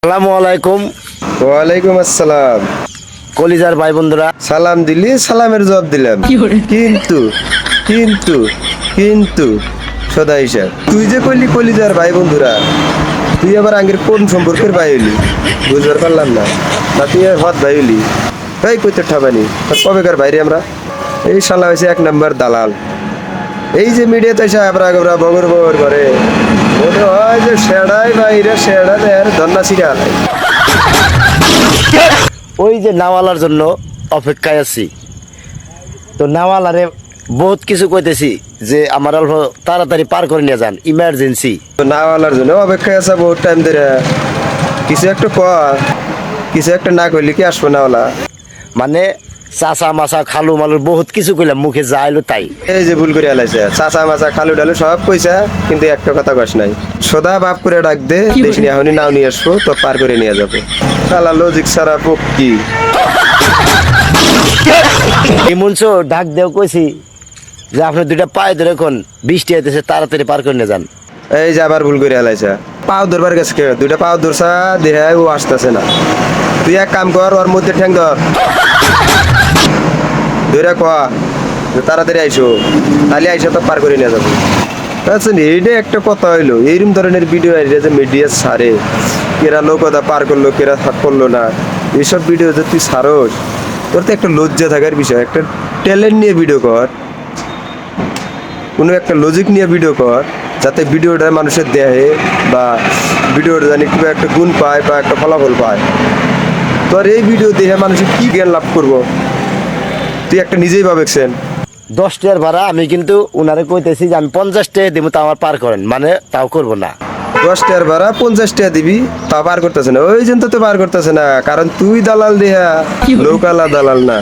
আসসালামু আলাইকুম। ওয়ালাইকুম আসসালাম। কলিজার ভাই বন্ধুরা, সালাম দিলি, সালামের জবাব দিলাম। কিন্তু কিন্তু কিন্তু সদা হিসাব তুই যে কইলি কলিজার ভাই বন্ধুরা, তুই আবার আঙ্গের কোন সম্পর্কের ভাই হইলি বুঝবার পারলাম না। না তুই হদ ভাই হইলি? তাই কইতে ঠাবানি কবেকার বাইরে আমরা। এই শালা হয়েছে এক নাম্বার দালাল। এই যে মিডিয়াতে এসে abra গবরা বগর বগর করে, মনে হয় যে সেড়াই বাইরে সেড়া দেয় ধন্না সিরা নাই। ওই যে নাওয়ালার জন্য অপেক্ষায় আছি। তো নাওয়ালারে বহুত কিছু কইতেছি যে আমার অল্প তাড়াতাড়ি পার করে নিয়ে যান, ইমার্জেন্সি। নাওয়ালার জন্য অপেক্ষায় আছে বহুত টাইম ধরে। কিছু একটা কিছু একটা না কইলে কি আসবো নাওয়ালা? মানে চাচা মাচা খালু মালুর বহুত কিছু কইলাম, মুখে যা এলো তাই। এই যে ভুল করে আলাইছে, চাচা মাচা খালু ডালু সব কইছে, কিন্তু একটা কথা কস নাই। সদা বাপ করে ডাক দে, দেশ নিয়ে এখনই নাও নিয়ে আসবো, তো পার করে নিয়ে যাবে। শালা লজিক সারা পক্ষী। এই মঞ্চ ডাক দেও কইছি যে আপনি দুইটা পায়ে ধরে এখন বৃষ্টি আইতেছে, তাড়াতাড়ি পার করে নিয়ে যান। এই যে আবার ভুল করে আলাইছে, পাও ধরবার গেছে কেউ, দুইটা পাও ধরছা দেহে ও আসতেছে না। তুই এক কাম কর, ওর মধ্যে ঠ্যাং ধর, ধরে কয়া যে তাড়াতাড়ি আইসো, তাহলে আইসা তো পার করে নিয়ে যাবো। আচ্ছা, এইটা একটা কথা হইলো, এইরকম ধরনের ভিডিও আইলে যে মিডিয়া ছাড়ে, কেরা লোকতা পার করলো কেরা করলো না, এইসব ভিডিও যে তুই ছাড়স, তোর তো একটা লজ্জা থাকার বিষয়। একটা ট্যালেন্ট নিয়ে ভিডিও কর, কোনো একটা লজিক নিয়ে ভিডিও কর, যাতে ভিডিওটা মানুষের দেহে বা ভিডিওটা জানি একটু একটা গুণ পায় বা একটা ফলাফল পায়। তোর এই ভিডিও দেখে মানুষের কি জ্ঞান লাভ করবো, তুই একটা নিজেই ভাবেছেন। 10 টাকার ভাড়া আমি কিন্তু উনারে কইতেছি যে আমি 50 টাকা দিব, তা আমার পার করেন, মানে তাও করব না। 10 টাকার ভাড়া 50 টাকা দিবি, তা পার করতেছে না। ওই জন্য তো পার করতেছে না, কারণ তুই দালাল দেয়া, লোকালা দালাল না।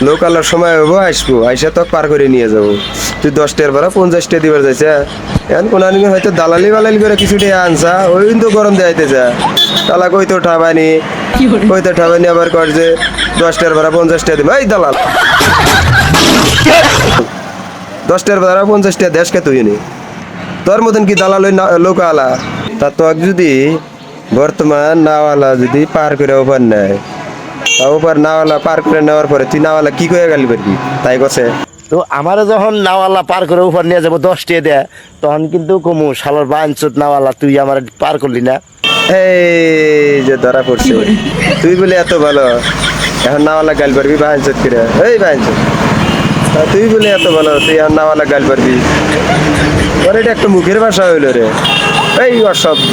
লোকালার সময় হবো, আসবো, আইসা তো পার করে নিয়ে যাবো। তুই 10 টাকার ভাড়া 50 টাকা দিবার যাইছে, এখন কোন হয়তো দালালি বালালি করে কিছু টাকা আনসা, ওই কিন্তু গরম দেয়াইতে যা তালা কইতো ঠাবানি, কইতো ঠাবানি, আবার কর যে 10 টাকার ভাড়া 50 টাকা দিবি। এই দালাল, 10 টাকার ভাড়া 50 টাকা দেশকে তুই নি, তোর মতন কি দালাল ওই লোকালা? তা তো যদি বর্তমান নাওয়ালা যদি পার করে ওপার নেয়, তা ওপার নাওয়ালা পার করে নেওয়ার পরে তুই নাওয়ালা কি করে গালি পারবি? তাই কছে তো আমারও যখন নাওয়ালা পার করে উপর নিয়ে যাবো 10 টাকা দেয়া, তখন কিন্তু কমু শালার বাঞ্চত নাওয়ালা তুই আমার পার করলি না। এই যে ধরা পড়ছে, তুই বলে এত ভালো, এখন নাওয়ালা গাল পারবি বাহানচত করে? এই বাহানচত, তুই বলে এত ভালো, তুই এখন নাওয়ালা গাল পারবি? ওর এটা একটা মুখের ভাষা হইলো রে, এই অসভ্য।